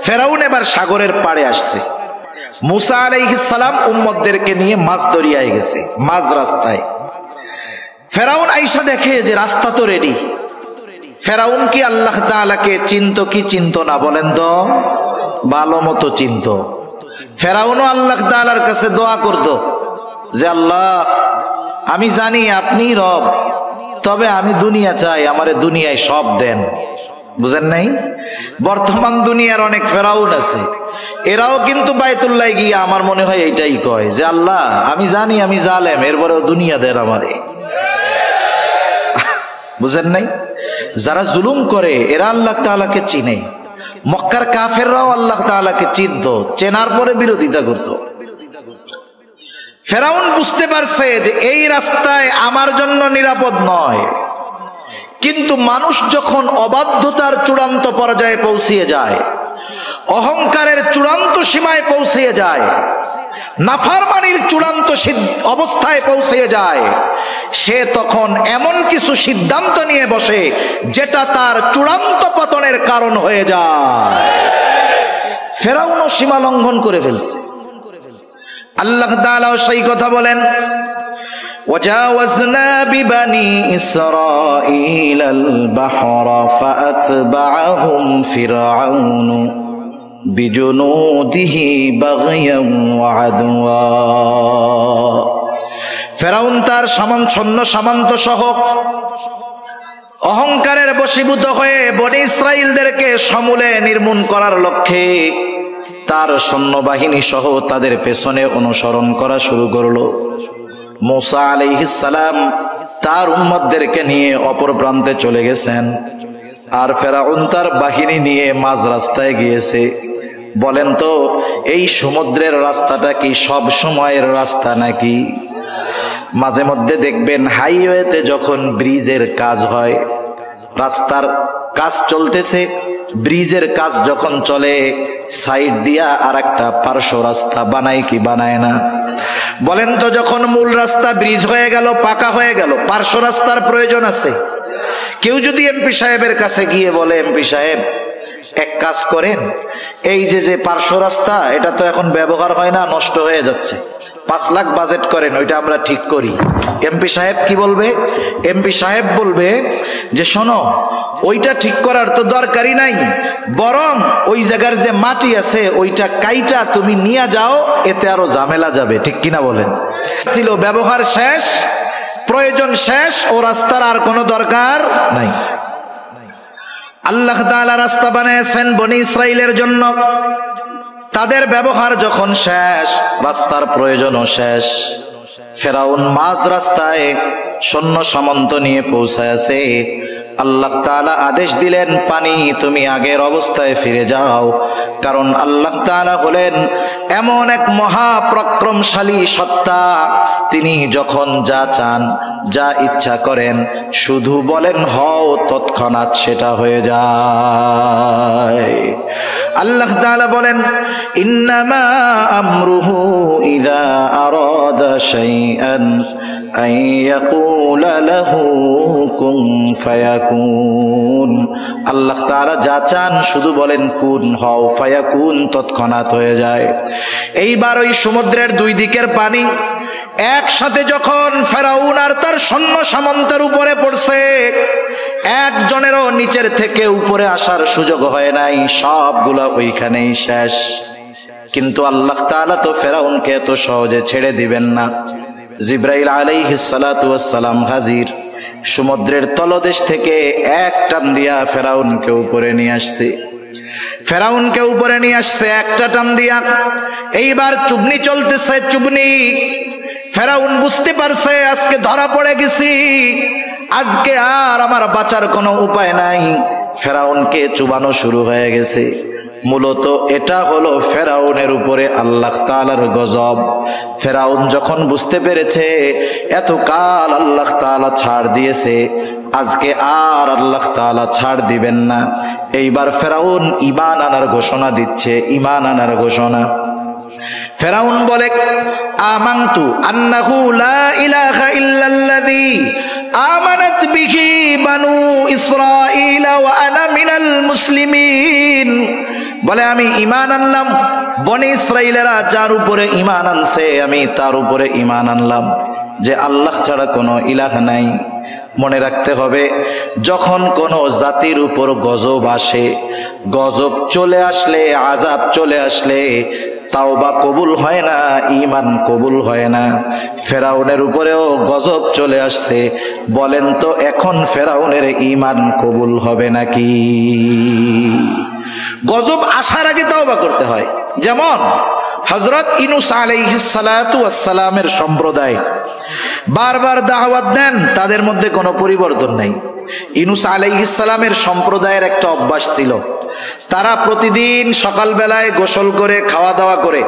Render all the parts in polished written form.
ফেরাউন এবার সাগরের পাড়ে আসছে। মুসা আলাইহিস সালাম উম্মতদেরকে নিয়ে মাছ দরিয়ায় গেছে, মাঝ রাস্তায়। ফেরাউন আইসা দেখে যে রাস্তা তো রেডি। ফেরাউন কি আল্লাহ তাআলাকে চিনতো কি চিনতো না বলেন তো? ভালো মতো চিনতো। ফেরাউনও আল্লাহ তাআলার কাছে দোয়া করতো যে আল্লাহ, আমি জানি আপনি রব, তবে আমি দুনিয়া চাই, আমারে দুনিয়ায় সব দেন। বুঝেন নাই? বর্তমান দুনিয়ার অনেক ফেরাউন আছে, এরাও কিন্তু বাইতুল্লাহ গিয়ে আমার মনে হয় এইটাই কয় যে আল্লাহ, আমি জানি আমি জালেম, এরপরেও দুনিয়া দেন আমারে। বুঝেন নাই? যারা জুলুম করে এরা আল্লাহ তাআলাকে চিনে। মক্কার কাফেররাও আল্লাহ তাআলাকে চিনতো, চেনার পরে বিরোধিতা করত। ফেরাউন বুঝতে পারছে যে এই রাস্তায় আমার জন্য নিরাপদ নয়। কিন্তু মানুষ যখন অবাধ্যতার চূড়ান্ত পর্যায়ে পৌঁছিয়ে যায়, অহংকারের চূড়ান্ত সীমায় পৌঁছিয়ে যায়, নাফরমানির চূড়ান্ত অবস্থায় পৌঁছিয়ে যায়, সে তখন এমন কিছু সিদ্ধান্ত নিয়ে বসে যেটা তার চূড়ান্ত পতনের কারণ হয়ে যায়। ফেরাউনও সীমা লঙ্ঘন করে ফেলছে। আল্লাহ তাআলা সেই কথা বলেন, وجاوزنا ببني إسرائيل البحر فأتبعهم فرعون بجنوده بغيا وعدوا। ফেরাউন তার সৈন্য সামন্ত সহ অহংকারের বশীভূত হয়ে বনী ইসরাইলদেরকে সমূলে নির্মূল করার লক্ষ্যে তার সৈন্যবাহিনী সহ তাদের পেছনে অনুসরণ করা শুরু করলো। মুসা আলাইহিস সালাম তার উম্মতদেরকে নিয়ে অপর প্রান্তে চলে গেছেন, আর ফেরাউন তার বাহিনী নিয়ে মাঝ রাস্তায় গিয়েছে। বলেন তো, এই সমুদ্রের রাস্তাটা কি সব সময়ের রাস্তা নাকি? মাঝে মধ্যে দেখবেন হাইওয়েতে যখন ব্রিজের কাজ হয়, রাস্তার কাজ চলতেছে, ব্রিজের কাজ যখন চলে, সাইড দিয়া আর একটা পার্শ্ব রাস্তা বানায় কি বানায় না? বলেন তো, যখন মূল রাস্তা ব্রিজ হয়ে গেল, পাকা হয়ে গেল, পার্শ্ব রাস্তার প্রয়োজন আছে? কেউ যদি এমপি সাহেবের কাছে গিয়ে বলে, এমপি সাহেব এক কাজ করেন, এই যে পার্শ্ব রাস্তা এটা তো এখন ব্যবহার হয় না, নষ্ট হয়ে যাচ্ছে, 5 লাখ বাজেট করেন, ওইটা আমরা ঠিক করি। এমপি সাহেব কি বলবে? এমপি সাহেব বলবে যে শোনো, ওইটা ঠিক করার তো দরকারই নাই, বরং ওই জায়গার যে মাটি আছে ওইটা কাইটা তুমি নিয়ে যাও, এতে আরো ঝামেলা যাবে। ঠিক কিনা বলেন? ছিল ব্যবহার শেষ, প্রয়োজন শেষ, ও রাস্তার আর কোনো দরকার নাই। আল্লাহ তাআলা রাস্তা বানিয়েছেন বনী ইসরাইলের জন্য, তাদের ব্যবহার যখন শেষ, রাস্তার প্রয়োজনও শেষ। ফেরাউন মাঝ রাস্তায় সৈন্য সামন্ত নিয়ে পৌঁছায়ছে। আল্লাহ তাআলা আদেশ দিলেন, পানি তুমি আগের অবস্থায় ফিরে যাও, কারণ আল্লাহ তাআলা হলেন এমন এক মহাপরাক্রমশালী সত্তা, তিনি যখন যা চান, যা ইচ্ছা করেন, শুধু বলেন হও, তৎক্ষণাৎ সেটা হয়ে যায়। আল্লাহ তাআলা বলেন, ইন্নামা আমরুহু ইযা আরাদা শাইআন আন ইয়াকুলা লাহু কুন ফায়াকুন। আল্লাহ তাআলা যা চান শুধু বলেন কুন হও, ফায়াকুন তৎক্ষণাৎ হয়ে যায়। এইবার ওই সমুদ্রের দুই দিকের পানি একসাথে যখন ফেরাউন আর তার সৈন্য সামন্তের উপরে পড়ছে, একজনেরও নিচের থেকে উপরে আসার সুযোগ হয় নাই, সবগুলা ওইখানেই শেষ। কিন্তু আল্লাহ তাআলা তো ফেরাউনকে এত সহজে ছেড়ে দিবেন না। জিবরাইল আলাইহিস সালাতু ওয়াস সালাম হাজির, সমুদ্রের তলদেশ থেকে এক টান দিয়া ফেরাউনকে উপরে নিয়ে আসছে। ফেরাউনকে উপরে নিয়ে আসছে একটা টান দিয়া। এইবার চুবনি চলতেছে, চুবনি। ফেরাউন বুঝতে পারছে আজকে ধরা পড়ে গেছি, আজকে আর আমার বাঁচার কোনো উপায় নাই। ফেরাউনকে চুবানো শুরু হয়ে গেছে। মূলত এটা হলো ফেরাউনের উপরে আল্লাহ তাআলার গজব। ফেরাউন যখন বুঝতে পেরেছে এতকাল আল্লাহ তাআলা ছাড় দিয়েছে, আজকে আর আল্লাহ তাআলা ছাড় দিবেন না, এইবার ফেরাউন ঈমান আনার ঘোষণা দিচ্ছে, ঈমান আনার ঘোষণা। ফেরাউন বলে, আমানতু আন্নাহু লা ইলাহা ইল্লাল্লাযী আমানাত বিহি বানু ইসরাঈল ওয়া আনা মিনাল মুসলিমিন। বলে আমি ঈমান আনলাম, বনি ইসরাইলেরা যার উপরে ঈমান আনছে আমি তার উপরে ঈমান আনলাম যে আল্লাহ ছাড়া কোনো ইলাহ নাই। মনে রাখতে হবে, যখন কোনো জাতির উপর গজব আসে, গজব চলে আসলে, আযাব চলে আসলে তাওবা কবুল হয় না, ঈমান কবুল হয় না। ফেরাউনের উপরেও গজব চলে আসছে, বলেন তো এখন ফেরাউনের ঈমান কবুল হবে নাকি? গজব আসার আগে তাওবা করতে হয়। যেমন হযরত ইউনূস আলাইহিস সালাতু ওয়াস সালামের সম্প্রদায় বারবার দাওয়াত দেন, তাদের মধ্যে কোনো পরিবর্তন নাই। ইউনূস আলাইহিস সালামের সম্প্রদায়ের একটা অভ্যাস ছিল, তারা প্রতিদিন সকালবেলায় গোসল করে খাওয়া দাওয়া করে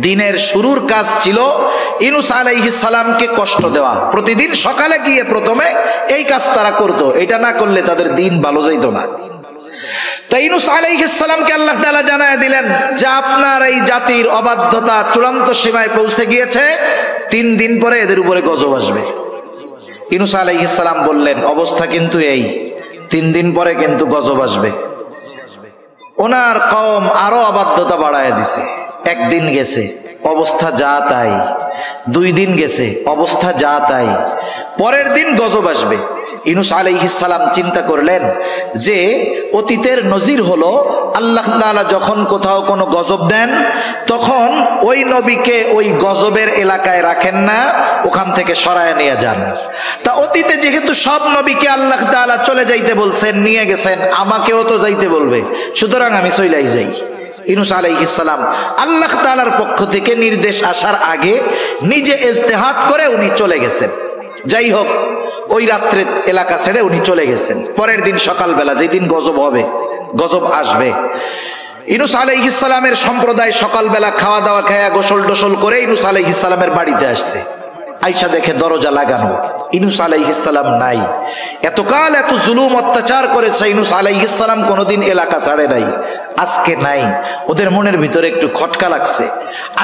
দিনের শুরুর কাজ ছিল ইউনূস আলাইহিস সালামকে কষ্ট দেওয়া। প্রতিদিন সকালে গিয়ে প্রথমে এই কাজ তারা করত, এটা না করলে তাদের দিন ভালো যাইত না। তাই ইউনূস আলাইহিস সালামকে আল্লাহ তাআলা জানায় দিলেন যে আপনার এই জাতির অবাধ্যতা চূড়ান্ত সীমায় পৌঁছে গিয়েছে, 3 দিন পরে এদের উপরে গজব আসবে। ইউনূস আলাইহিস সালাম বললেন অবস্থা কিন্তু এই, 3 দিন পরে কিন্তু গজব আসবে। ওনার কওম আরো অবাধ্যতা বাড়ায় দিছে। 1 দিন গেছে, অবস্থা যা তাই। 2 দিন গেছে, অবস্থা যা তাই। পরের দিন গজব আসবে। ইউনূস আলাইহিস সালাম চিন্তা করলেন যে অতীতের নজির হলো আল্লাহ তাআলা যখন কোথাও কোনো গজব দেন তখন ওই নবীকে ওই গজবের এলাকায় রাখেন না, ওখান থেকে সরায় নিয়ে যান। তা অতীতে যেহেতু সব নবীকে আল্লাহ তাআলা চলে যাইতে বলছেন, নিয়ে গেছেন, আমাকেও তো যাইতে বলবে, সুতরাং আমি চলেই যাই। ইউনূস আলাইহিস সালাম আল্লাহ তাআলার পক্ষ থেকে নির্দেশ আসার আগে নিজে ইজতিহাদ করে উনি চলে গেছেন। যাই হোক, ওই রাত্রে এলাকা ছেড়ে উনি চলে গেছেন। পরের দিন সকালবেলা, যেদিন গজব হবে, গজব আসবে, ইউনূস আলাইহিস সালামের সম্প্রদায় সকালবেলা খাওয়া দাওয়া খায়া গোসল টোসল করে ইউনূস আলাইহিস সালামের বাড়িতে আসছে। আইসা দেখে দরজা লাগানো, ইউনূস আলাইহিস সালাম নাই। এতকাল এত জুলুম অত্যাচার করেছে ইউনূস আলাইহিস সালাম, কোনোদিন এলাকা ছাড়ে নাই, আজকে নাই। ওদের মনের ভিতরে একটু খটকা লাগছে,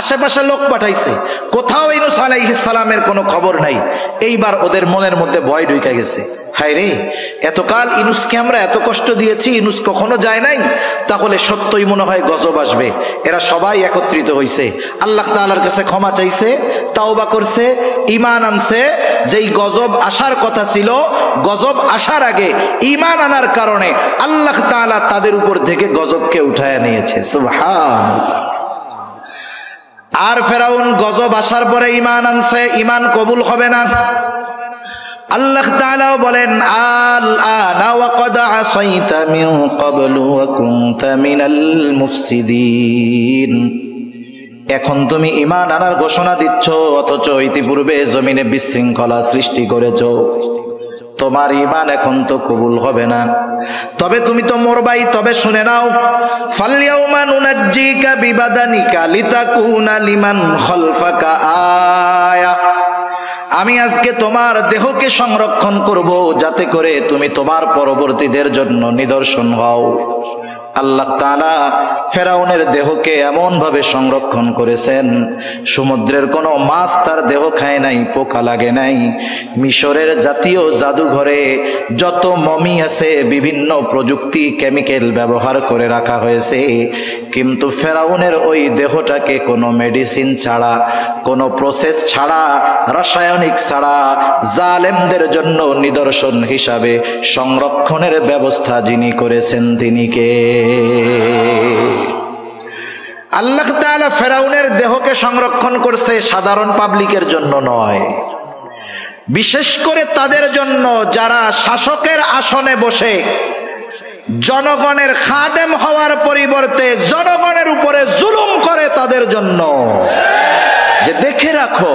আশেপাশে লোক পাঠাইছে, কোথাও ইউনূস আলাইহিস সালামের কোনো খবর নাই। এইবার ওদের মনের মধ্যে ভয় ঢুকে গেছে, হায় রে, এতকাল ইউনূসকে আমরা এত কষ্ট দিয়েছি, ইউনূস কখনো যায় নাই, তাহলে সত্যই মনে হয় গজব আসবে। এরা সবাই একত্রিত হইছে, আল্লাহ তাআলার কাছে ক্ষমা চাইছে, তাওবা করছে, ঈমান আনছে। যেই গজব আসার কথা ছিল, গজব আসার আগে ঈমান আনার কারণে আল্লাহ তাআলা তাদের উপর থেকে গজবকে উঠায় নিয়েছে। সুবহানাল্লাহ। আর ফেরাউন গজব আসার পরে ঈমান আনছে, ঈমান কবুল হবে না। আল্লাহ তাআলা বলেন আল আনা ওয়া ক্বাদ আসাইতা মিন ক্বাবলু ওয়া কুনতা মিনাল মুফসিদিন। এখন তুমি ঈমান আনার ঘোষণা দিচ্ছ, অথচ ইতিপূর্বে জমিনে বিশৃঙ্খলা সৃষ্টি করেছো। তোমার ঈমান এখন তো কবুল হবে না, তবে তুমি তো মরবাই। তবে শুনে নাও, ফালইয়াউমা নুনাজ্জিকা বিবাদানিকা লিতাকুনা লিমান খালফাকা আয়া। আমি আজকে তোমার দেহকে সংরক্ষণ করব, যাতে করে তুমি তোমার পরবর্তীদের জন্য নিদর্শন হও। আল্লাহ তাআলা ফেরাউনের দেহকে এমন ভাবে সংরক্ষণ করেছেন, সমুদ্রের কোনো মাছ তার দেহ খায় নাই, পোকা লাগে নাই। মিশরের জাতীয় জাদুঘরে যত মমি আছে বিভিন্ন প্রযুক্তি কেমিক্যাল ব্যবহার করে রাখা হয়েছে, কিন্তু ফেরাউনের ওই দেহটাকে কোনো মেডিসিন ছাড়া, কোনো প্রসেস ছাড়া, রাসায়নিক ছাড়া জালেমদের জন্য নিদর্শন হিসাবে সংরক্ষণের ব্যবস্থা যিনি করেছেন তিনি কে? আল্লাহ তাআলা ফেরাউনের দেহকে সংরক্ষণ করছে, সাধারণ পাবলিকের জন্য নয়, বিশেষ করে তাদের জন্য যারা শাসকের আসনে বসে জনগণের খাদেম হওয়ার পরিবর্তে জনগণের উপরে জুলুম করে, তাদের জন্য। যে দেখে রাখো,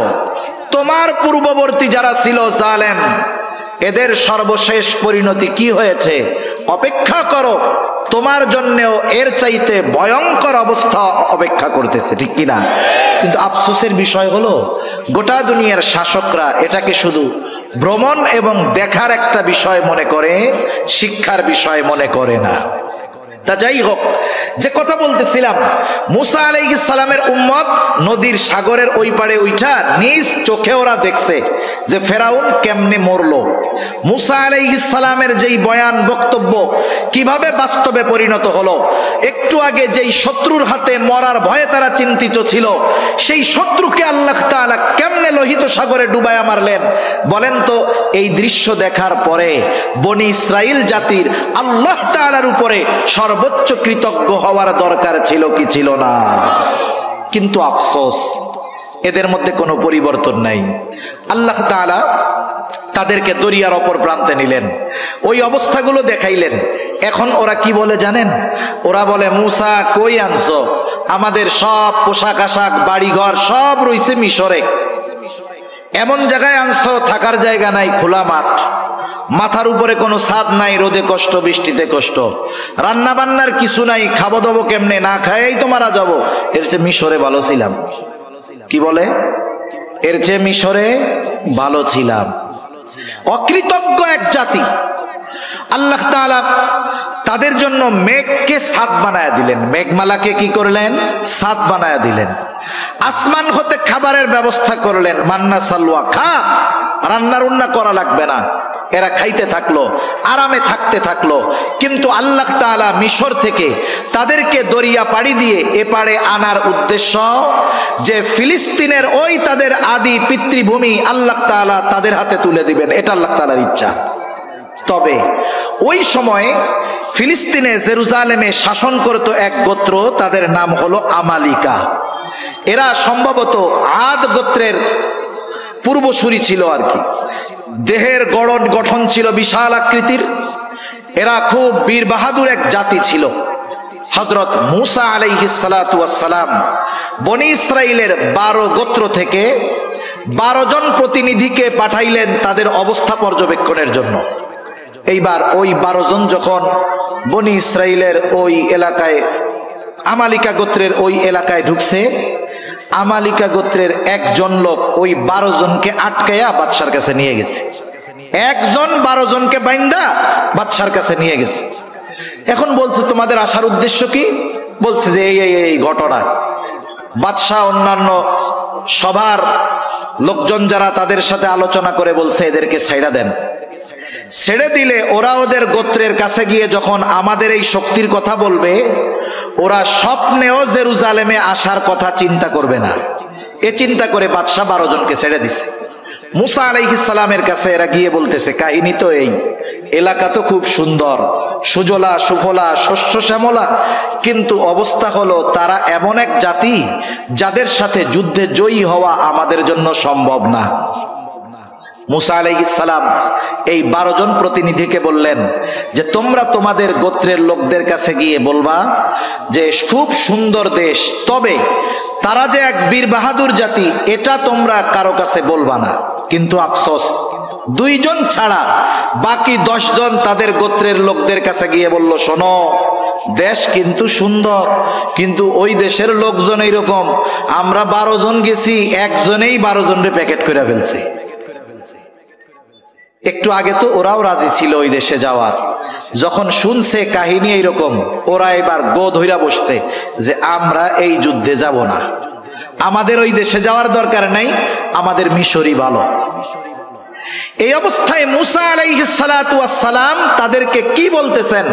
তোমার পূর্ববর্তী যারা ছিল জালেম, এদের সর্বশেষ পরিণতি কি হয়েছে, অপেক্ষা করো, তোমার জন্যও এর চাইতে ভয়ঙ্কর অবস্থা অপেক্ষা করতেছে, ঠিক কিনা? কিন্তু আফসোসের বিষয় হলো, গোটা দুনিয়ার শাসকরা এটাকে শুধু ভ্রমণ এবং দেখার একটা বিষয় মনে করে, শিক্ষার বিষয় মনে করে না। তা যাই হোক, যে কথা বলতেছিলাম, মুসা আলাইহিস সালামের উম্মত নদীর সাগরের ওই পারে উঠা নিজ চোখে ওরা দেখছে যে ফেরাউন কেমনে মরলো। মুসা আলাইহিস সালামের যেই বয়ান বক্তব্য কিভাবে বাস্তবে পরিণত হলো। একটু আগে যেই শত্রুর হাতে মরার ভয়ে তারা চিন্তিত ছিল, সেই শত্রুকে আল্লাহ তাআলা কেমনে লোহিত সাগরে ডুবাইয়া মারলেন বলেন তো। এই দৃশ্য দেখার পরে বনি ইসরাইল জাতির আল্লাহ তাআলার উপরে সর্বোচ্চ কৃতজ্ঞ হওয়ার দরকার ছিল কি ছিল না? কিন্তু আফসোস, এদের মধ্যে কোনো পরিবর্তন নাই। আল্লাহ তাআলা তাদেরকে দরিয়ার অপর প্রান্তে নিলেন, ওই অবস্থাগুলো দেখাইলেন। এখন ওরা কি বলে জানেন? ওরা বলে, মুসা কই আনছো? আমাদের সব পোশাক আশাক বাড়িঘর সব রইছে মিশরে, এমন জায়গায় আনছো থাকার জায়গা নাই, খোলা মাঠ, মাথার উপরে কোনো ছাদ নাই, রোদে কষ্ট বৃষ্টিতে কষ্ট, রান্না বান্নার কিছু নাই, খাবো দাবো কেমনে? না খাইয়াই তো মারা যাবো। এর চেয়ে মিশরে ভালো ছিলাম। কি বলে? এর চেয়ে মিশরে ভালো ছিলাম। অকৃতজ্ঞ এক জাতি। আল্লাহ তাআলা তাদের জন্য মেঘকে ছাদ বানায়া দিলেন, মেঘমালাকে কি করলেন? ছাদ বানায়া দিলেন। আসমান হতে খাবারের ব্যবস্থা করলেন, মান্না সালওয়া, খা, রান্না রুন্না করা লাগবে না। এরা খাইতে থাকলো, আরামে থাকতে থাকলো। কিন্তু আল্লাহ তাআলা মিশর থেকে তাদেরকে দরিয়া পাড়ি দিয়ে এপারে আনার উদ্দেশ্য যে ফিলিস্তিনের ওই তাদের আদি পিতৃভূমি আল্লাহ তাআলা তাদের হাতে তুলে দিবেন, এটা আল্লাহ তাআলার ইচ্ছা। তবে ওই সময় ফিলিস্তিনে জেরুজালেমে শাসন করত এক গোত্র, তাদের নাম হলো আমালিকা। এরা সম্ভবত আদ গোত্রের পূর্বসূরি ছিল আর কি। দেহের গঠন ছিল বিশাল আকৃতির। এরা খুব বীর বাহাদুর এক জাতি ছিল। হযরত মুসা আলাইহিস সালাতু ওয়াস সালাম বনি ইসরাইলের 12 গোত্র থেকে 12 জন প্রতিনিধিকে পাঠাইলেন তাদের অবস্থা পর্যবেক্ষণের জন্য। এইবার ওই 12 জন যখন বনি ইসরাইলের ওই এলাকায়, আমালিকা গোত্রের ওই এলাকায় ঢুকছে, আমালিকা গোত্রের একজন লোক ওই 12 জনকে আটকাইয়া বাদশার কাছে নিয়ে গেছে। একজন 12 জনকে বাইন্দা বাদশার কাছে নিয়ে গেছে। এখন বলছে, তোমাদের আসার উদ্দেশ্য কি? বলছে যে এই ঘটনা। বাদশাহ অন্যান্য সবার লোকজন যারা, তাদের সাথে আলোচনা করে বলছে এদেরকে ছাইড়া দেন। ছেড়ে দিলে ওরা ওদের গোত্রের কাছে গিয়ে যখন আমাদের এই শক্তির কথা বলবে, ওরা স্বপ্নেও জেরুজালেমে আসার কথা চিন্তা করবে না। এ চিন্তা করে বাদশা 12 জনকে ছেড়ে দিছে। মুসা আলাইহিস সালামের কাছে এরা গিয়ে বলতেছে, কাহিনী তো এই, এলাকা তো খুব সুন্দর, সুজলা সুফলা, শস্য শ্যামলা, কিন্তু অবস্থা হলো তারা এমন এক জাতি যাদের সাথে যুদ্ধে জয়ী হওয়া আমাদের জন্য সম্ভব না। মুসা আলাইহিস সালাম এই 12 জন প্রতিনিধিকে বললেন যে তোমরা তোমাদের গোত্রের লোকদের কাছে গিয়ে বলবা যে খুব সুন্দর দেশ, তবে তারা যে এক বীর বাহাদুর জাতি এটা তোমরা কারো কাছে বলবা না। কিন্তু আফসোস, 2 জন ছাড়া বাকি 10 জন তাদের গোত্রের লোকদের কাছে গিয়ে বলল, শোনো, দেশ কিন্তু সুন্দর, কিন্তু ওই দেশের লোকজন এইরকম, আমরা 12 জন গেছি, একজনেই 12 জনের প্যাকেট করে ফেলছে। একটু আগে তো ওরাও রাজি ছিল ওই দেশে যাওয়ার, যখন শুনছে কাহিনী এইরকম, ওরা এবার গো ধইরা বসছে যে আমরা এই যুদ্ধে যাব না, আমাদের ওই দেশে যাওয়ার দরকার নাই, আমাদের মিশরই ভালো। এই অবস্থায় মুসা আলাইহিস সালাতু ওয়াস সালাম তাদেরকে কি বলতেছেন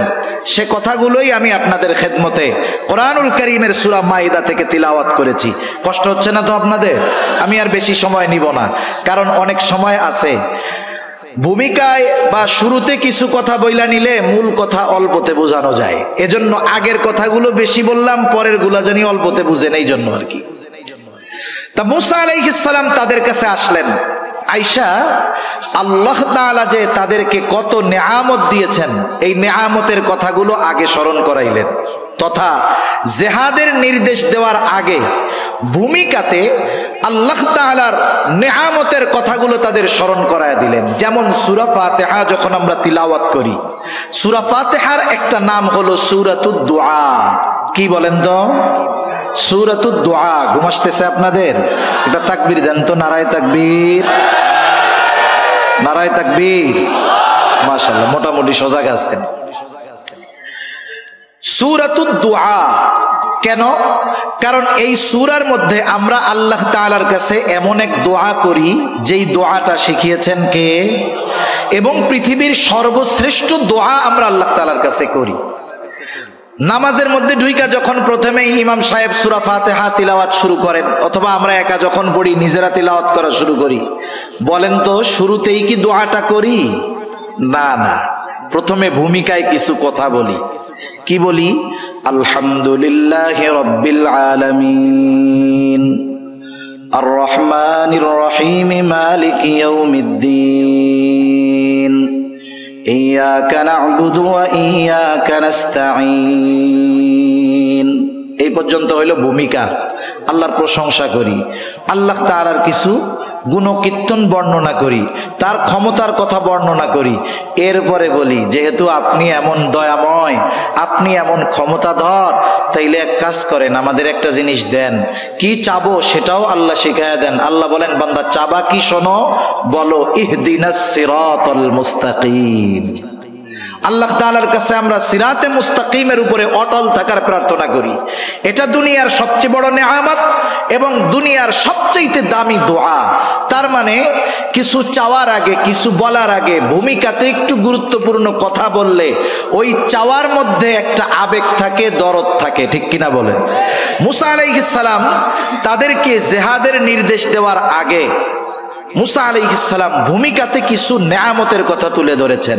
সে কথাগুলোই আমি আপনাদের খেদমতে কোরআনুল কারীমের সূরা মাইদা থেকে তিলাওয়াত করেছি। কষ্ট হচ্ছে না তো আপনাদের? আমি আর বেশি সময় নিব না, কারণ অনেক সময় আছে ভূমিকায় বা শুরুতে কিছু কথা বইলা নিলে মূল কথা অল্পতে বোঝানো যায়। এজন্য আগের কথাগুলো বেশি বললাম, পরের গুলা জানি অল্পতে বুঝেন, এই জন্য আর কি। তা মুসা আলাইহিস সালাম তাদের কাছে আসলেন। আয়েশা আল্লাহ তাআলা যে তাদেরকে কত নেয়ামত দিয়েছেন এই নেয়ামতের কথাগুলো আগে স্মরণ করাইলেন, তথা জিহাদের নির্দেশ দেওয়ার আগে ভূমিকাতে আল্লাহ তাআলার নেয়ামতের কথাগুলো তাদের স্মরণ করায় দিলেন। যেমন সূরা ফাতিহা যখন আমরা তিলাওয়াত করি, সূরা ফাতিহার একটা নাম হলো সূরাতুদ দুআ। কি বলেন তো? সূরাতুদ দুআ। ঘুম আসতেছে আপনাদের? এটা তাকবীর দেন তো, নারায়ে তাকবীর, নারায়ে তাকবীর। মাশাআল্লাহ, মোটামুটি সজাগ আছেন। সূরাতুদ দুআ কেন? কারণ এই সূরার মধ্যে আমরা আল্লাহ তাআলার কাছে এমন এক দোয়া করি যেই দোয়াটা শিখিয়েছেন কে, এবং পৃথিবীর সর্বশ্রেষ্ঠ দোয়া আমরা আল্লাহ তাআলার কাছে করি। নামাজের মধ্যে ঢুইকা যখন প্রথমেই ইমাম সাহেব সূরা ফাতিহা তিলাওয়াত শুরু করেন, অথবা আমরা একা যখন পড়ি নিজেরা তিলাওয়াত করা শুরু করি, বলেন তো শুরুতেই কি দোয়াটা করি? না না, প্রথমে ভূমিকায় কিছু কথা বলি। কি বলি? আলহামদুলিল্লাহি রাব্বিল আলামিন আর রহমানির রহিম মালিকি ইয়াউমিদ্দিন ইয়্যাকা না'বুদু ওয়া ইয়্যাকা নাস্তাঈন। এই পর্যন্ত হইল ভূমিকা। আল্লাহর প্রশংসা করি, আল্লাহ তাআলার কিছু গুণকীর্তন বর্ণনা করি, তার ক্ষমতার কথা বর্ণনা করি। এরপরে বলি যেহেতু আপনি এমন দয়াময়, আপনি এমন ক্ষমতাধর, তাইলে এক কাজ করেন, আমাদের একটা জিনিস দেন। কি চাবো সেটাও আল্লাহ শিখায়া দেন। আল্লাহ বলেন, বান্দা চাবা কি শোনো, বলো ইহদিনাস সিরাতাল মুস্তাকিম। আল্লাহ তাআলার কাছে আমরা সিরাতে মুস্তাকিমের উপরে অটল থাকার প্রার্থনা করি। এটা দুনিয়ার সবচেয়ে বড় নেয়ামত এবং দুনিয়ার সবচেয়ে দামি দোয়া। তার মানে কিছু চাওয়ার আগে, কিছু বলার আগে ভূমিকাতে একটু গুরুত্বপূর্ণ কথা বললে ওই চাওয়ার মধ্যে একটা আবেগ থাকে, দরদ থাকে, ঠিক কিনা বলেন? মুসা আলাইহিস সালাম তাদেরকে জিহাদের নির্দেশ দেওয়ার আগে মুসা আলাইহিস সালাম ভূমিকাতে কিছু নেয়ামতের কথা তুলে ধরেছেন।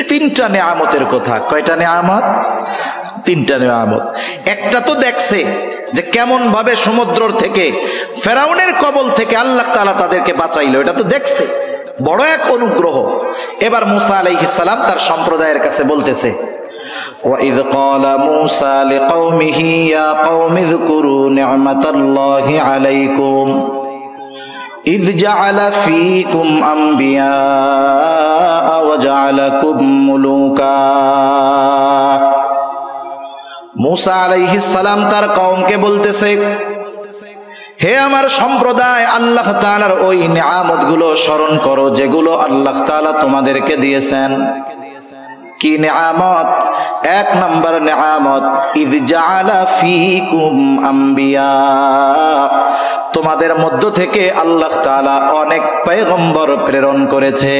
3টা নেয়ামতের কথা। কয়টা নেয়ামত? 3টা নেয়ামত। একটা তো দেখছে যে কেমন ভাবে সমুদ্র থেকে, ফেরাউনের কবল থেকে আল্লাহ তাআলা তাদেরকে বাঁচাইলো, এটা তো দেখছে, বড় এক অনুগ্রহ। এবার মুসা আলাইহিস সালাম তার সম্প্রদায়ের কাছে বলতেছে, وَإِذْ قَالَ مُوسَى لِقَوْمِهِ يَا قَوْمِ اذْكُرُوا نِعْمَةَ اللَّهِ عَلَيْكُمْ إذ جعل فيكم أنبياء وجعلكم ملوكا। মুসা আলাইহিস সালাম তার কওমকে বলতেছে, হে আমার সম্প্রদায়, আল্লাহ তাআলার ওই নিয়ামতগুলো স্মরণ করো যেগুলো আল্লাহ তাআলা তোমাদেরকে দিয়েছেন। কি নিয়ামত? 1 নম্বর নিয়ামত, ইয জাআলা ফীকুম আম্বিয়া, তোমাদের মধ্য থেকে আল্লাহ তাআলা অনেক পয়গম্বর প্রেরণ করেছে।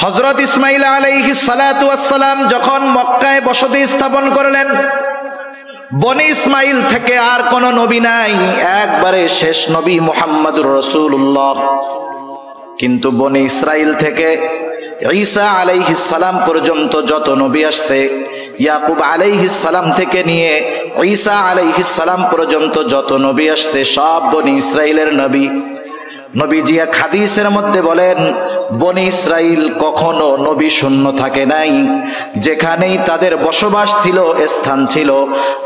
হযরত ইসমাঈল আলাইহিস সালাতু ওয়াস সালাম যখন মক্কায় বসতি স্থাপন করলেন, বনি ইসমাঈল থেকে আর কোন নবী নাই, একবারে শেষ নবী মুহাম্মদুর রাসূলুল্লাহ। কিন্তু বনি ইসরাইল থেকে ঈসা আলাইহিস সালাম পর্যন্ত যত নবী আসছে, ইয়াকুব আলাইহিস সালাম থেকে নিয়ে ঈসা আলাইহিস সালাম পর্যন্ত যত নবী আসছে, সব বনি ইসরাইলের নবী। নবীজি এক হাদিসের মধ্যে বলেন, বনি ইসরাইল কখনো নবী শূন্য থাকে নাই। যেখানেই তাদের বসবাস ছিল, স্থান ছিল,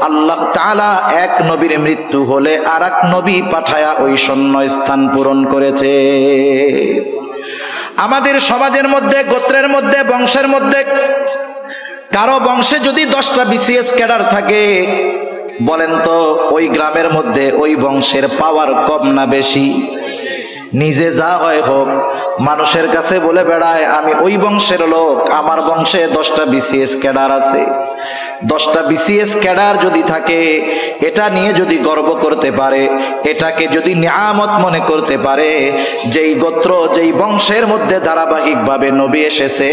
আল্লাহ তাআলা এক নবীর মৃত্যু হলে আর এক নবী পাঠায়া ওই শূন্য স্থান পূরণ করেছে। আমাদের সমাজের মধ্যে, গোত্রের মধ্যে, বংশের মধ্যে কারো বংশে যদি 10টা বিসিএস ক্যাডার থাকে, বলেন তো ওই গ্রামের মধ্যে ওই বংশের পাওয়ার কম না বেশি? নিজে যা হয় হোক, মানুষের কাছে বলে বেড়ায় আমি ওই বংশের লোক, আমার বংশে 10টা বিসিএস ক্যাডার আছে। 10টা বিসিএস ক্যাডার যদি থাকে, এটা নিয়ে যদি গর্ব করতে পারে, এটাকে যদি নিয়ামত মনে করতে পারে, যেই গোত্র, যেই বংশের মধ্যে ধারাবাহিকভাবে নবী এসেছে,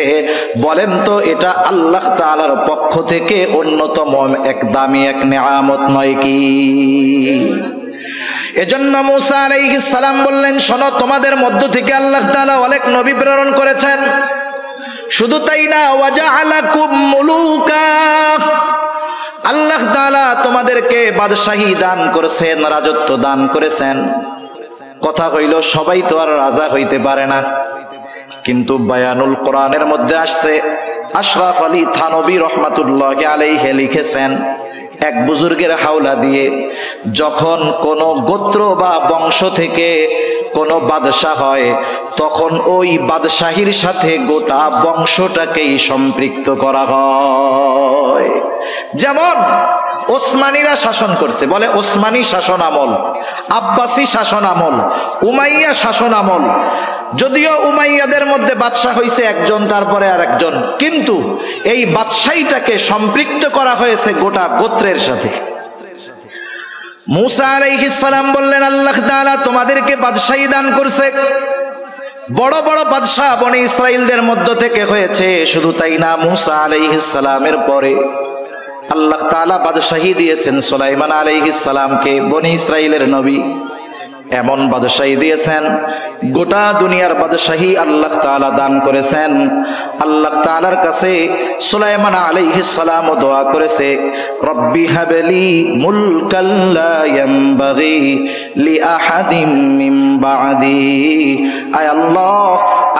বলেন তো এটা আল্লাহ তাআলার পক্ষ থেকে অন্যতম এক দামি এক নিয়ামত নয় কি? এজন্য মুসা আলাইহিস সালাম বললেন, শোনো, তোমাদের মধ্য থেকে আল্লাহ তাআলা অনেক নবী প্রেরণ করেছেন। শুধু তাই না, ওয়াজআলাকুম মুলুকা, আল্লাহ তাআলা তোমাদেরকে বাদশাহী দান করেছেন, রাজত্ব দান করেছেন। কথা হইল সবাই তো আর রাজা হইতে পারে না। কিন্তু বায়ানুল কোরআনের মধ্যে আসছে, আশরাফ আলী থানবী রহমাতুল্লাহি আলাইহি লিখেছেন, এক বুজুর্গের হাওলা দিয়ে যখন কোন গোত্র বা বংশ থেকে কোন বাদশাহ হয়, তখন ওই বাদশাহীর সাথে গোটা বংশটাকেই সম্পৃক্ত করা হয়। যেমন ওসমানীরা শাসন করছে, বলে ওসমানী শাসন আমল, আব্বাসী শাসন আমল, উমাইয়া শাসন আমল। যদিও উমাইয়াদের মধ্যে বাদশাহ হয়েছে একজন, তারপরে আর একজন, কিন্তু এই বাদশাহীটাকে সম্পৃক্ত করা হয়েছে গোটা গোত্রের সাথে। মুসা আলাইহিস সালাম বললেন, আল্লাহ তাআলা তোমাদেরকে বাদশাহী দান করছে, বড় বড় বাদশাহ বনি ইসরাইলদের মধ্য থেকে হয়েছে। শুধু তাই না, মুসা আলাইহিস সালামের পরে আল্লাহ তাআলা বাদশাহী দিয়েছেন সুলাইমান আলাইহিস সালামকে, বনি ইসরাইলের নবী। এমন বাদশাহী দিয়েছেন, গোটা দুনিয়ার বাদশাহী আল্লাহ তাআলা দান করেছেন। আল্লাহ তাআলার কাছে সুলাইমান আলাইহিস সালাম দোয়া করেছে, রব্বি হাবলি মুলকাল লা ইয়ামবাগি লিআহাদিম মিন বাদি। আয় আল্লাহ,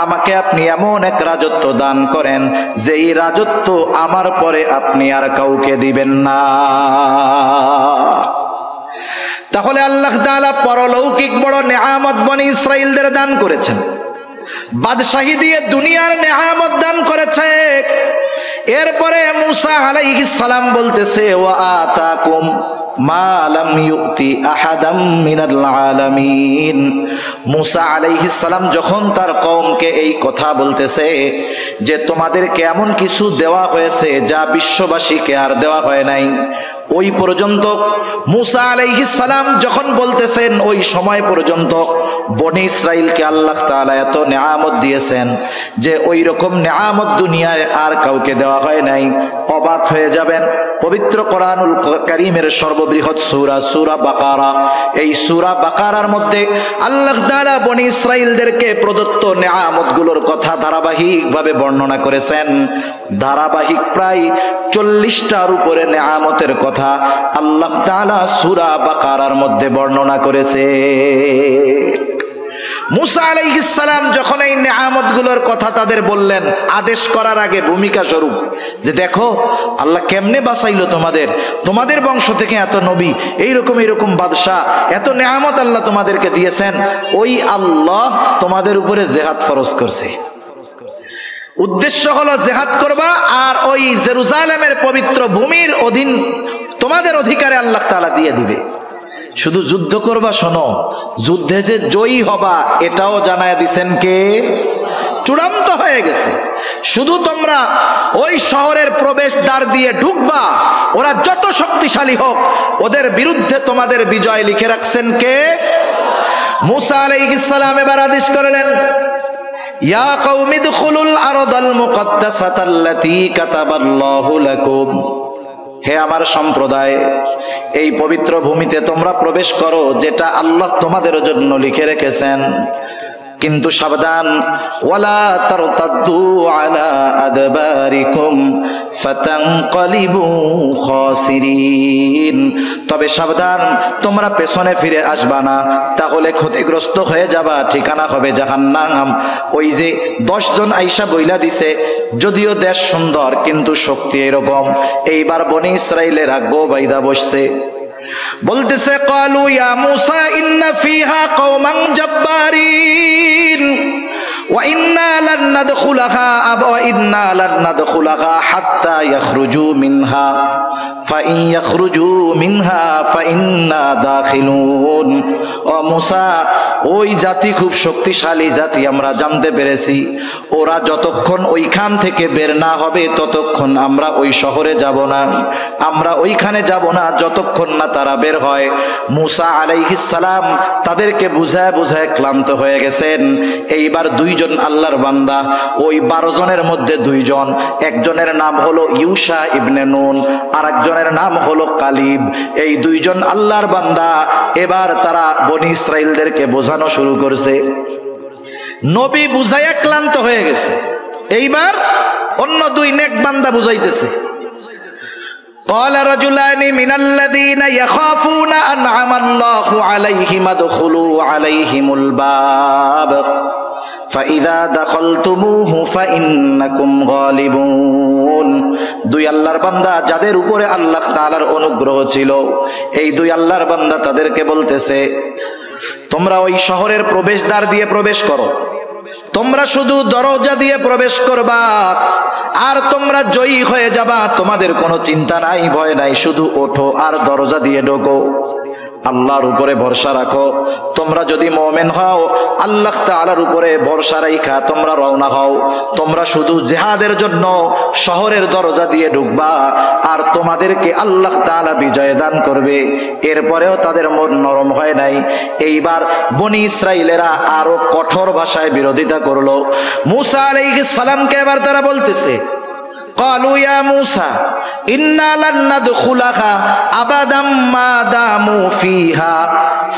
আমাকে আপনি এমন এক রাজত্ব দান করেন যেই রাজত্ব আমার পরে আপনি আর কাউকে দিবেন না। তাহলে আল্লাহ তাআলা পরলৌকিক বড় নেয়ামত বনি ইসরাইলদের দান করেছেন, বাদশাহী দিয়ে দুনিয়ার নেয়ামত দান করেছে। এরপরে মুসা আলাইহিস সালাম বলতেছে, ওয়া আতাকুম মা লাম ইউতি আহাদাম মিনাল আলামিন। মুসা আলাইহিস সালাম যখন তার কওমকে এই কথা বলতেছে যে তোমাদেরকে এমন কিছু দেওয়া হয়েছে যা বিশ্ববাসীকে আর দেওয়া হয় নাই, ওই পর্যন্ত মুসা আলাইহিস সালাম যখন বলতেছেন, ওই সময় পর্যন্ত বনি ইসরাইলকে আল্লাহ তাআলা এত নেয়ামত দিয়েছেন যে ওই রকম নেয়ামত দুনিয়ায় আর কাউকে দেওয়া হয় নাই। অবাক হয়ে যাবেন, পবিত্র কোরআনুল কারীমের সর্ববৃহৎ সূরা সূরা বাকারা, এই সূরা বাকারার মধ্যে আল্লাহ তাআলা বনি ইসরাইলদেরকে প্রদত্ত নেয়ামতগুলোর কথা ধারাবাহিকভাবে বর্ণনা করেছেন। ধারাবাহিক প্রায় 40টার উপরে নেয়ামতের কথা আল্লাহ তাআলা সূরা বাকারার মধ্যে বর্ণনা করেছে। মুসা আলাইহিস সালাম যখন এই নেয়ামতগুলোর কথা তাদের বললেন, আদেশ করার আগে ভূমিকা স্বরূপ যে দেখো আল্লাহ কেমনে বাঁচাইলো তোমাদের, তোমাদের বংশ থেকে এত নবী, এইরকম এইরকম বাদশাহ, এত নেয়ামত আল্লাহ তোমাদেরকে দিয়েছেন, ওই আল্লাহ তোমাদের উপরে জিহাদ ফরজ করছে। উদ্দেশ্য হলো জিহাদ করবা, আর ওই জেরুজালেমের পবিত্র ভূমির অধীন তোমাদের অধিকারে আল্লাহ তাআলা দিয়ে দিবে। শুধু যুদ্ধ করবা, শোনো, যুদ্ধে যে জয়ী হবা এটাও জানায় দিছেন কে? চূড়ান্ত হয়ে গেছে। শুধু তোমরা ওই শহরের প্রবেশ দ্বার দিয়ে ঢুকবা, ওরা যত শক্তিশালী হোক ওদের বিরুদ্ধে তোমাদের বিজয় লিখে রাখছেন কে? মুসা আলাইহিস সালাম এবার আদেশ করলেন, ইয়া কওমি দুখুলুল আরদাল মুকদ্দাসাতাল্লাতী কাতাবাল্লাহু লাকুম। হে আমার সম্প্রদায়, এই পবিত্র ভূমিতে তোমরা প্রবেশ করো যেটা আল্লাহ তোমাদের জন্য লিখে রেখেছেন। কিন্তু সাবধান, ওয়ালা তারতাদ্দু আলা আদবারিকুম ফাতানকালিবু খাসিরিন। তবে সাবধান, তোমরা পেছনে ফিরে আসবা না, তাহলে ক্ষতিগ্রস্ত হয়ে যাবা, ঠিকানা হবে জাহান্নাম। ওই যে 10 জন আইসা বইলা দিছে, যদিও দেশ সুন্দর কিন্তু শক্তি এরকম। এইবার বনি ইসরাইলের আগ্রহ বাইদা বসছে, বলতেছে, ক্বালু ইয়া মূসা ইন্না ফিহা কওমান জাব্বারিন ওয়া ইন্না লান নাদখুলাহা হাত্তা ইয়াখরুজু মিনহা ফাইন ইয়াখরুজু মিনহা ফাইন্না দাখিলুন। ও মূসা, ওই জাতি খুব শক্তিশালী জাতি, আমরা জানতে পেরেছি। ওরা যতক্ষণ ওইখান থেকে বের না হবে ততক্ষণ আমরা ওই শহরে যাব না, আমরা ওইখানে যাব না যতক্ষণ না তারা বের হয়। মূসা আলাইহিস সালাম তাদেরকে বুঝায় বুঝায় ক্লান্ত হয়ে গেছেন। এইবার 2 জন আল্লাহর বান্দা, ওই 12 জনের মধ্যে 2 জন, একজনের নাম হলো ইউশা ইবনে নুন, আর একজনের নাম হলো কালিব। এই 2 জন আল্লাহর বান্দা এবার তারা বনি ইসরাইলদেরকে বোঝানো শুরু করছে। নবী বুঝাইয়া ক্লান্ত হয়ে গেছে, এইবার অন্য 2 নেক বান্দা বুঝাইতেছে। قال رجلان من الذين يخافون أنعم الله عليهم ادخلوا عليهم الباب فإذا دخلتموه فإنكم غالبون। 2 আল্লাহর বান্দা যাদের উপরে আল্লাহ তাআলার অনুগ্রহ ছিল, এই 2 আল্লাহর বান্দা তাদেরকে বলতেছে, তোমরা ওই শহরের প্রবেশদ্বার দিয়ে প্রবেশ করো, তোমরা শুধু দরজা দিয়ে প্রবেশ করবা আর তোমরা জয়ী হয়ে যাবা, তোমাদের কোনো চিন্তা নাই, ভয় নাই, শুধু ওঠো আর দরজা দিয়ে ঢোকো। আল্লাহর উপরে ভরসা রাখো। তোমরা যদি মুমিন হও, আল্লাহ তাআলার উপরে ভরসা রাখা তোমরা রওনা হও। তোমরা শুধু জিহাদের জন্য শহরের দরজা দিয়ে ঢুকবা আর তোমাদেরকে আল্লাহ তাআলা বিজয় দান করবে। এরপরেও তাদের মন নরম হয় নাই। এইবার বনি ইসরাইলেরা আরো কঠোর ভাষায় বিরোধিতা করলো। মূসা আলাইহিস সালামকে এবার তারা বলতেছে, ক্বালু ইয়া মূসা ইন্না লান নাদখুলাহা আবাদাম মা দামু ফিহা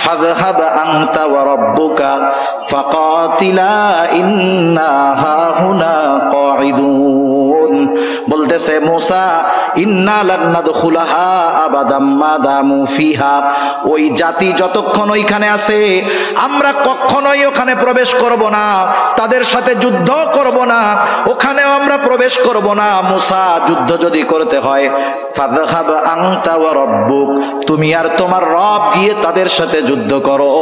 ফাযহাব আনতা ওয়া রাব্বুকা ফাকাতিলা ইন্না হাহুনা কাঈদুন। বলতেছে মূসা, ইন্না লান নাদখুলাহা আবাদাম মা দামু ফিহা, ওই জাতি যতক্ষণ ওইখানে আছে আমরা কখনোই ওখানে প্রবেশ করব না, তাদের সাথে যুদ্ধ করব না, ওখানেও আমরা প্রবেশ করব না। মূসা, যুদ্ধ যদি করতে হয় ফাযহাব আনতা ওয়া রাব্বুক, তুমি আর তোমার রব গিয়ে তাদের সাথে যুদ্ধ করো।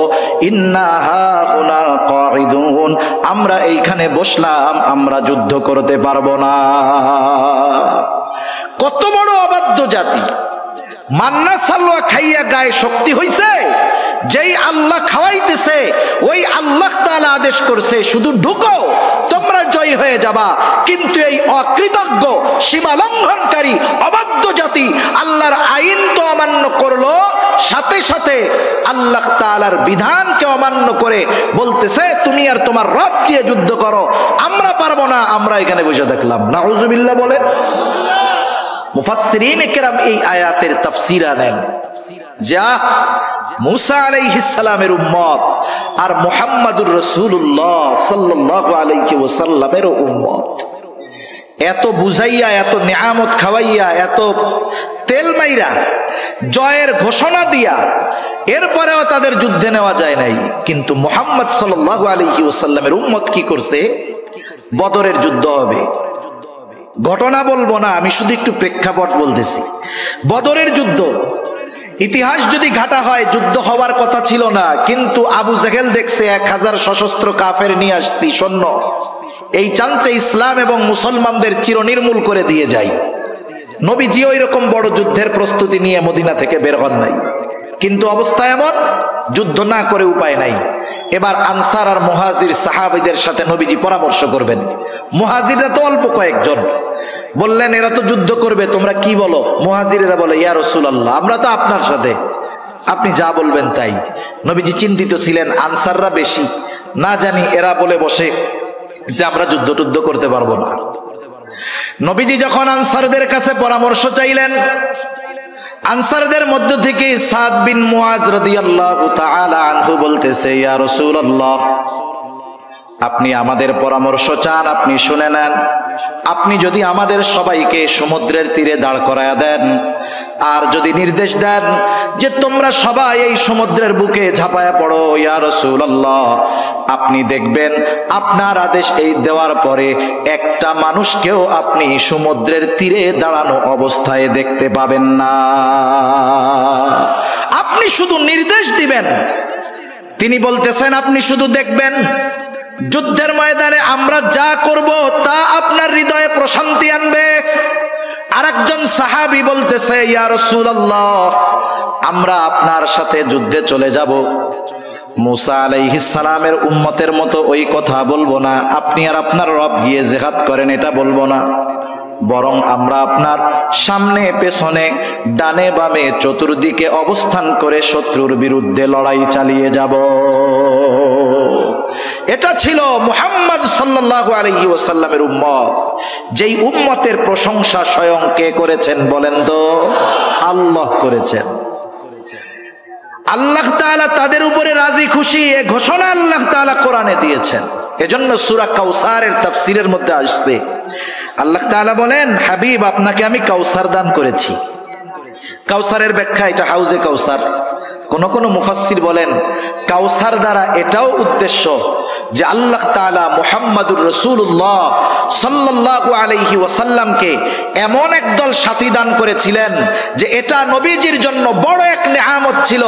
ইন্না হাহুনা কাঈদুন, আমরা এইখানে বসলাম, আমরা যুদ্ধ করতে পারবো না। কত বড় অবাধ্য জাতি! মান্না সালওয়া খাইয়া গায়ে শক্তি হইছে। যেই আল্লাহ খাওয়াইতেছে ওই আল্লাহ তাআলা আদেশ করছে শুধু ঢুকো, তোমরা জয় হয়ে যাবা। কিন্তু এই অকৃতজ্ঞ, সীমা লঙ্ঘনকারী, অবাধ্য জাতি আল্লাহর আইন তো অমান্য করলো, সাথে সাথে আল্লাহ তাআলার বিধানকে অমান্য করে বলতেছে তুমি আর তোমার রব গিয়ে যুদ্ধ করো, আমরা পারবো না, আমরা এখানে বসে দেখলাম। নাউজুবিল্লাহ বলে। মুফাসসিরিনে কেরাম এই আয়াতের তাফসীর আনেন, যা মূসা আলাইহিস সালামের উম্মত আর মুহাম্মাদুর রাসূলুল্লাহ সাল্লাল্লাহু আলাইহি ওয়াসাল্লামের উম্মত এত বুঝাইয়া, এত নিয়ামত খাওয়াইয়া, এত তেল মাইরা, জয়ের ঘোষণা দিয়া এরপরেও তাদের যুদ্ধে নেওয়া যায় নাই। কিন্তু মুহাম্মদ সাল্লাল্লাহু আলাইহি ওয়াসাল্লামের উম্মত কি করছে? বদরের যুদ্ধ হবে। ঘটনা বলবো না, আমি শুধু একটু প্রেক্ষাপট বলতেছি। বদরের যুদ্ধ ইতিহাস যদি ঘাটা হয়, যুদ্ধ হওয়ার কথা ছিল না, কিন্তু আবু জেহেল দেখছে 1000 সশস্ত্র কাফের নিয়ে আসছি সৈন্য, এই চান্সে ইসলাম এবং মুসলমানদের চিরনির্মূল করে দিয়ে যায়। নবীজিও এরকম বড় যুদ্ধের প্রস্তুতি নিয়ে মদিনা থেকে বের হন নাই। কিন্তু অবস্থা এমন, যুদ্ধ না করে উপায় নাই। এবার আনসার আর মুহাজির সাহাবীদের সাথে নবীজি পরামর্শ করবেন। মুহাজিররা তো অল্প কয়েকজন, বললেন এরা তো যুদ্ধ করবে, তোমরা কি বলো? মুহাজিরেরা বলে, ইয়া রাসূলুল্লাহ, আমরা তো আপনার সাথে, আপনি যা বলবেন তাই। নবীজি চিন্তিত ছিলেন, আনসাররা বেশি, না জানি এরা বলে বসে যে আমরা যুদ্ধ টুদ্ধ করতে পারবো না। নবীজি যখন আনসারদের কাছে পরামর্শ চাইলেন, আনসারদের মধ্য থেকে সাদ বিন মুআজ রাদিয়াল্লাহু তাআলা আনহু বলতেছে, ইয়া রাসূলুল্লাহ, আপনি আমাদের পরামর্শ চান, আপনি শুনে নেন। আপনি যদি আমাদের সবাইকে সমুদ্রের তীরে দাঁড় করায়া দেন আর যদি নির্দেশ দেন যে তোমরা সবাই এই সমুদ্রের বুকে ঝাঁপায়া পড়ো, ইয়া রাসূলুল্লাহ, আপনি দেখবেন আপনার আদেশ এই দেওয়ার পরে একটা মানুষকেও আপনি সমুদ্রের তীরে দাঁড়ানো অবস্থায় দেখতে পাবেন না। আপনি শুধু নির্দেশ দিবেন। তিনি বলতেছেন আপনি শুধু দেখবেন, যুদ্ধের ময়দানে আমরা যা করব তা আপনার হৃদয়ে প্রশান্তি আনবে। আরেকজন সাহাবী বলতেছে, ইয়া রাসূলুল্লাহ, আমরা আপনার সাথে যুদ্ধে চলে যাব। মুসা আলাইহিস সালামের উম্মতের মতো ওই কথা বলবো না, আপনি আর আপনার রব গিয়ে জিহাদ করেন এটা বলবো না, বরং আমরা আপনার সামনে পেছনে ডানে বামে চতুর্দিকে অবস্থান করে শত্রুর বিরুদ্ধে লড়াই চালিয়ে যাব। এটা ছিল মুহাম্মদ সাল্লাল্লাহু আলাইহি ওয়াসাল্লামের উম্মত। যেই উম্মতের প্রশংসা স্বয়ং কে করেছেন বলেন তো? আল্লাহ করেছেন। আল্লাহ তাআলা তাদের উপরে রাজি খুশি, এ ঘোষণা আল্লাহ তাআলা কোরআনে দিয়েছেন। এজন্য সূরা কাউসারের তাফসীরের মধ্যে আসছে আল্লাহ তাআলা বলেন, হাবিব আপনাকে আমি কাউসার দান করেছি। কাউসারের ব্যাখ্যা, এটা হাউজে কাউসার, কোন মুফাসসির বলেন কাউসার দ্বারা এটাও উদ্দেশ্য যে আল্লাহ তাআলা মুহাম্মাদুর রাসূলুল্লাহ সাল্লাল্লাহু আলাইহি ওয়াসাল্লামকে এমন একদল সাথী দান করেছিলেন যে এটা নবীজির জন্য বড় এক নেয়ামত ছিল।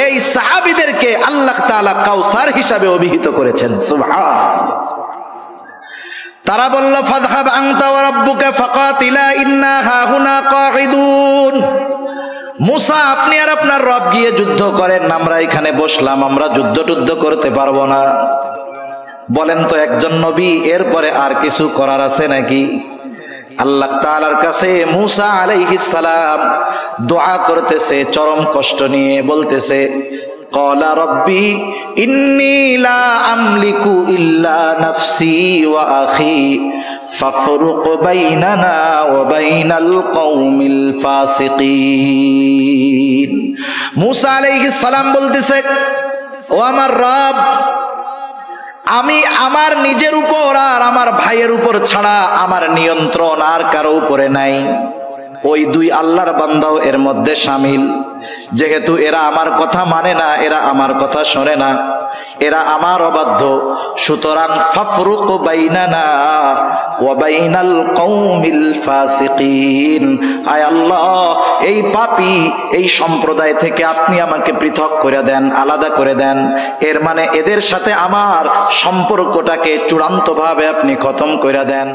এই সাহাবীদেরকে আল্লাহ তাআলা কাউসার হিসাবে অভিহিত করেছেন। সুবহানাল্লাহ। তারা বলল ফাযহাব আনতা ওয়া রাব্বুকা ফাকাতিলা ইন্না হাহুনা কাঈদুন। মুসা আপনি আর আপনার রব গিয়ে যুদ্ধ করেন, আমরা এখানে বসলাম, আমরা যুদ্ধ করতে পারবো না। বলেন তো একজন নবী এরপরে আর কিছু করার আছে নাকি? আল্লাহ তাআলার কাছে মুসা আলাইহিস সালাম দোয়া করতেছে চরম কষ্ট নিয়ে, বলতেছে ক্বালা রব্বি ইন্নী লা আমলিকু ইল্লা নাফসি ওয়া আখি ফাফরুক বাইনানা ওয়া বাইনাল কওমিল ফাসিকিন। মুসা আলাইহিস সালাম বলতেছে ও আমার রব, আমি আমার নিজের উপর আর আমার ভাইয়ের উপর ছাড়া আমার নিয়ন্ত্রণ আর কারো উপরে নাই। ওই দুই আল্লাহর বান্দাও এর মধ্যে শামিল। যেহেতু এরা আমার কথা মানে না, এরা আমার কথা শোনে না, এরা আমার অবাধ্য, সুতরাং ফাফরুক বাইনানা ওয়া বাইনাল কওমিল ফাসিকিন। আয় আল্লাহ, এই পাপী এই সম্প্রদায় থেকে আপনি আমাকে পৃথক করে দেন, আলাদা করে দেন। এর মানে এদের সাথে আমার সম্পর্কটাকে চূড়ান্তভাবে আপনি খতম করে দেন।